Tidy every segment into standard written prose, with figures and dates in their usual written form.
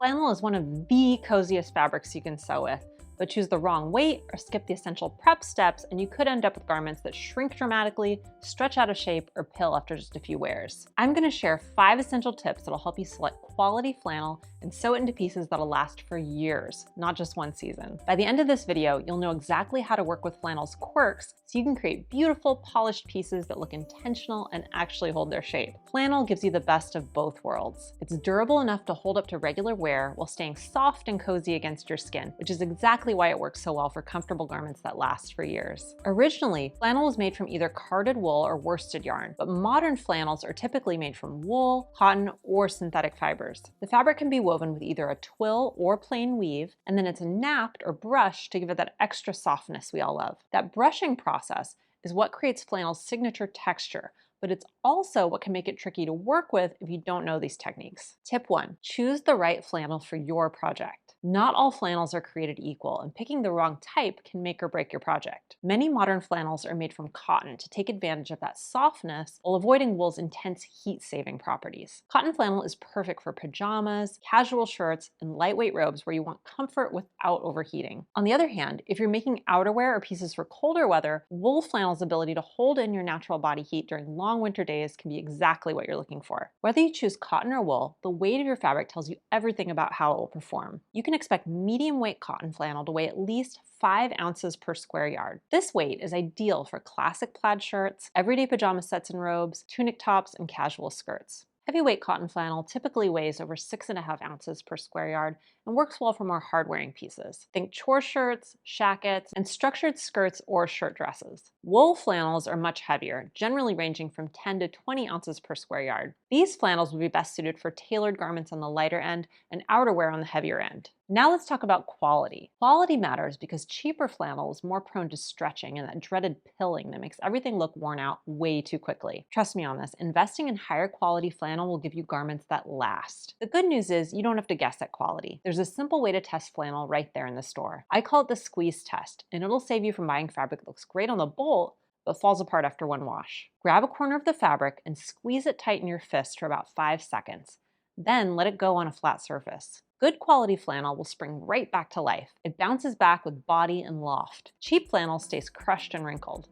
Flannel is one of the coziest fabrics you can sew with, but choose the wrong weight or skip the essential prep steps and you could end up with garments that shrink dramatically, stretch out of shape, or pill after just a few wears. I'm going to share 5 essential tips that'll help you select quality flannel and sew it into pieces that'll last for years, not just one season. By the end of this video, you'll know exactly how to work with flannel's quirks so you can create beautiful, polished pieces that look intentional and actually hold their shape. Flannel gives you the best of both worlds. It's durable enough to hold up to regular wear while staying soft and cozy against your skin, which is exactly why it works so well for comfortable garments that last for years. Originally, flannel was made from either carded wool or worsted yarn, but modern flannels are typically made from wool, cotton, or synthetic fibers. The fabric can be woven with either a twill or plain weave, and then it's napped or brushed to give it that extra softness we all love. That brushing process is what creates flannel's signature texture, but it's also what can make it tricky to work with if you don't know these techniques. Tip 1, choose the right flannel for your project. Not all flannels are created equal, and picking the wrong type can make or break your project. Many modern flannels are made from cotton to take advantage of that softness while avoiding wool's intense heat-saving properties. Cotton flannel is perfect for pajamas, casual shirts, and lightweight robes where you want comfort without overheating. On the other hand, if you're making outerwear or pieces for colder weather, wool flannel's ability to hold in your natural body heat during long winter days can be exactly what you're looking for. Whether you choose cotton or wool, the weight of your fabric tells you everything about how it will perform. You can expect medium weight cotton flannel to weigh at least 5 ounces per square yard. This weight is ideal for classic plaid shirts, everyday pajama sets and robes, tunic tops, and casual skirts. Heavyweight cotton flannel typically weighs over 6.5 ounces per square yard and works well for more hard-wearing pieces. Think chore shirts, shackets, and structured skirts or shirt dresses. Wool flannels are much heavier, generally ranging from 10 to 20 ounces per square yard. These flannels would be best suited for tailored garments on the lighter end and outerwear on the heavier end. Now let's talk about quality. Quality matters because cheaper flannel is more prone to stretching and that dreaded pilling that makes everything look worn out way too quickly. Trust me on this, investing in higher quality flannel will give you garments that last. The good news is you don't have to guess at quality. There's a simple way to test flannel right there in the store. I call it the squeeze test, and it'll save you from buying fabric that looks great on the bolt, but falls apart after one wash. Grab a corner of the fabric and squeeze it tight in your fist for about 5 seconds. Then let it go on a flat surface. Good quality flannel will spring right back to life. It bounces back with body and loft. Cheap flannel stays crushed and wrinkled.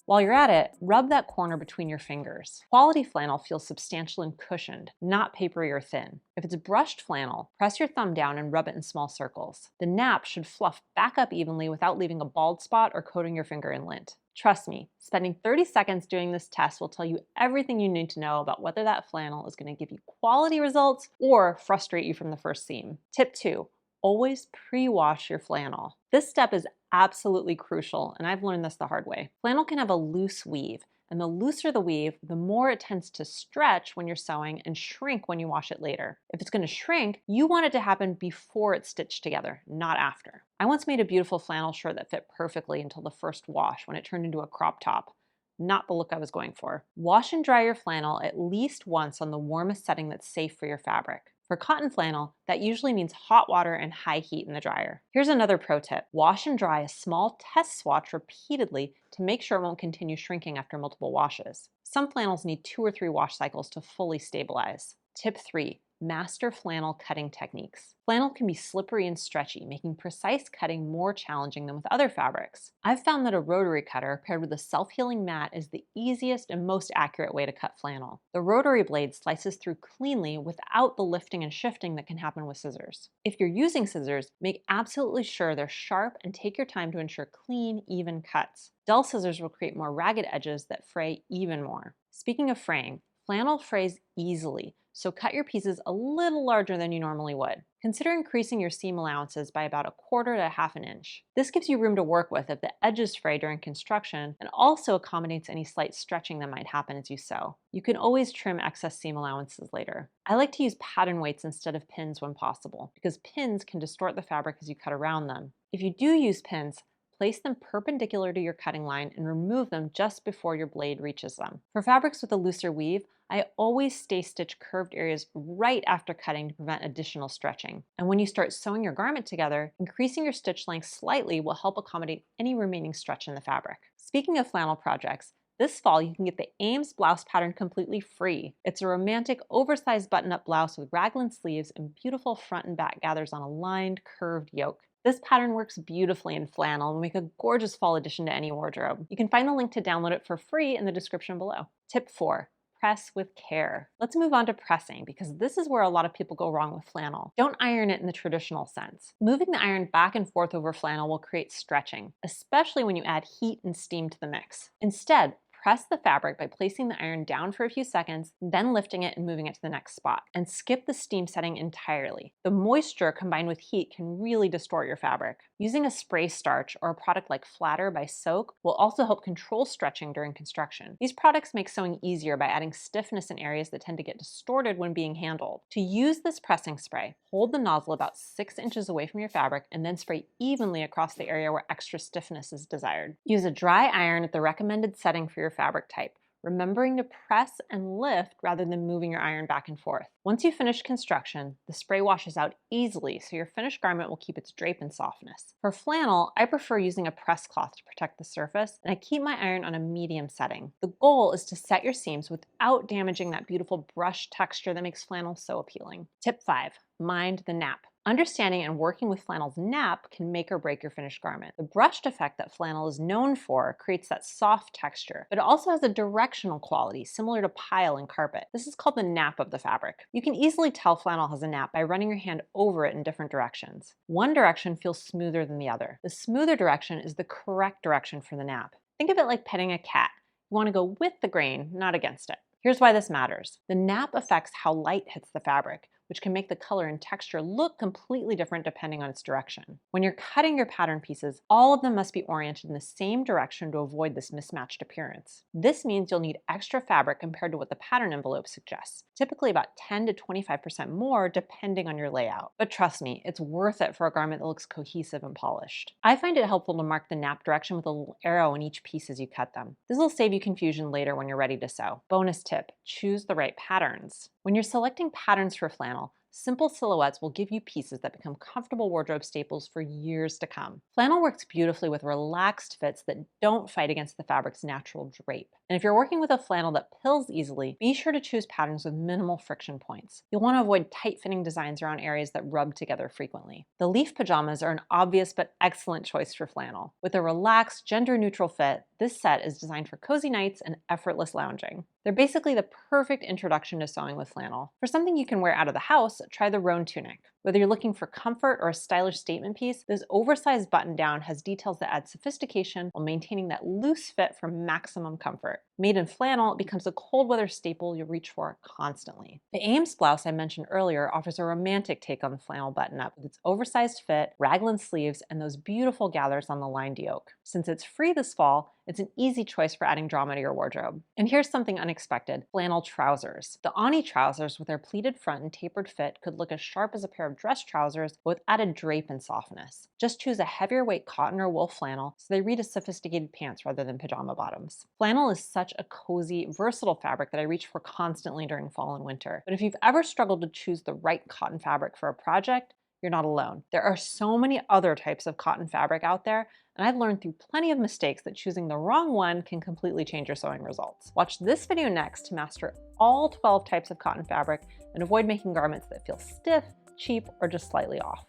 While you're at it, rub that corner between your fingers. Quality flannel feels substantial and cushioned, not papery or thin. If it's brushed flannel, press your thumb down and rub it in small circles. The nap should fluff back up evenly without leaving a bald spot or coating your finger in lint. Trust me, spending 30 seconds doing this test will tell you everything you need to know about whether that flannel is going to give you quality results or frustrate you from the first seam. Tip 2, always pre-wash your flannel. This step is absolutely crucial, and I've learned this the hard way. Flannel can have a loose weave, and the looser the weave, the more it tends to stretch when you're sewing and shrink when you wash it later. If it's going to shrink, you want it to happen before it's stitched together, not after. I once made a beautiful flannel shirt that fit perfectly until the first wash when it turned into a crop top. Not the look I was going for. Wash and dry your flannel at least once on the warmest setting that's safe for your fabric. For cotton flannel, that usually means hot water and high heat in the dryer. Here's another pro tip. Wash and dry a small test swatch repeatedly to make sure it won't continue shrinking after multiple washes. Some flannels need 2 or 3 wash cycles to fully stabilize. Tip 3, master flannel cutting techniques. Flannel can be slippery and stretchy, making precise cutting more challenging than with other fabrics. I've found that a rotary cutter paired with a self-healing mat is the easiest and most accurate way to cut flannel. The rotary blade slices through cleanly without the lifting and shifting that can happen with scissors. If you're using scissors, make absolutely sure they're sharp and take your time to ensure clean, even cuts. Dull scissors will create more ragged edges that fray even more. Speaking of fraying, flannel frays easily, so cut your pieces a little larger than you normally would. Consider increasing your seam allowances by about 1/4 to 1/2 inch. This gives you room to work with if the edges fray during construction and also accommodates any slight stretching that might happen as you sew. You can always trim excess seam allowances later. I like to use pattern weights instead of pins when possible, because pins can distort the fabric as you cut around them. If you do use pins, place them perpendicular to your cutting line and remove them just before your blade reaches them. For fabrics with a looser weave, I always stay stitch curved areas right after cutting to prevent additional stretching. And when you start sewing your garment together, increasing your stitch length slightly will help accommodate any remaining stretch in the fabric. Speaking of flannel projects, This fall, you can get the Ames blouse pattern completely free. It's a romantic, oversized button-up blouse with raglan sleeves and beautiful front and back gathers on a lined, curved yoke. This pattern works beautifully in flannel and will make a gorgeous fall addition to any wardrobe. You can find the link to download it for free in the description below. Tip 4. Press with care. Let's move on to pressing, because this is where a lot of people go wrong with flannel. Don't iron it in the traditional sense. Moving the iron back and forth over flannel will create stretching, especially when you add heat and steam to the mix. Instead, press the fabric by placing the iron down for a few seconds, then lifting it and moving it to the next spot. And skip the steam setting entirely. The moisture combined with heat can really distort your fabric. Using a spray starch or a product like Flatter by Soak will also help control stretching during construction. These products make sewing easier by adding stiffness in areas that tend to get distorted when being handled. To use this pressing spray, hold the nozzle about 6 inches away from your fabric and then spray evenly across the area where extra stiffness is desired. Use a dry iron at the recommended setting for your fabric type, remembering to press and lift rather than moving your iron back and forth. Once you finish construction, the spray washes out easily, so your finished garment will keep its drape and softness. For flannel, I prefer using a press cloth to protect the surface, and I keep my iron on a medium setting. The goal is to set your seams without damaging that beautiful brush texture that makes flannel so appealing. Tip 5. Mind the nap. Understanding and working with flannel's nap can make or break your finished garment. The brushed effect that flannel is known for creates that soft texture, but it also has a directional quality similar to pile and carpet. This is called the nap of the fabric. You can easily tell flannel has a nap by running your hand over it in different directions. One direction feels smoother than the other. The smoother direction is the correct direction for the nap. Think of it like petting a cat. You want to go with the grain, not against it. Here's why this matters. The nap affects how light hits the fabric, which can make the color and texture look completely different depending on its direction. When you're cutting your pattern pieces, all of them must be oriented in the same direction to avoid this mismatched appearance. This means you'll need extra fabric compared to what the pattern envelope suggests, typically about 10 to 25% more depending on your layout. But trust me, it's worth it for a garment that looks cohesive and polished. I find it helpful to mark the nap direction with a little arrow in each piece as you cut them. This will save you confusion later when you're ready to sew. Bonus tip, choose the right patterns. When you're selecting patterns for flannel, simple silhouettes will give you pieces that become comfortable wardrobe staples for years to come. Flannel works beautifully with relaxed fits that don't fight against the fabric's natural drape. And if you're working with a flannel that pills easily, be sure to choose patterns with minimal friction points. You'll want to avoid tight-fitting designs around areas that rub together frequently. The leaf pajamas are an obvious but excellent choice for flannel. With a relaxed, gender-neutral fit, this set is designed for cozy nights and effortless lounging. They're basically the perfect introduction to sewing with flannel. For something you can wear out of the house, try the Roan tunic. Whether you're looking for comfort or a stylish statement piece, this oversized button-down has details that add sophistication while maintaining that loose fit for maximum comfort. Made in flannel, it becomes a cold weather staple you'll reach for constantly. The Ames blouse I mentioned earlier offers a romantic take on the flannel button-up with its oversized fit, raglan sleeves, and those beautiful gathers on the lined yoke. Since it's free this fall, it's an easy choice for adding drama to your wardrobe. And here's something unexpected, flannel trousers. The Ani trousers with their pleated front and tapered fit could look as sharp as a pair of dress trousers, but with added drape and softness. Just choose a heavier weight cotton or wool flannel so they read as sophisticated pants rather than pajama bottoms. Flannel is such a cozy, versatile fabric that I reach for constantly during fall and winter. But if you've ever struggled to choose the right cotton fabric for a project, you're not alone. There are so many other types of cotton fabric out there, and I've learned through plenty of mistakes that choosing the wrong one can completely change your sewing results. Watch this video next to master all 12 types of cotton fabric and avoid making garments that feel stiff, cheap, or just slightly off.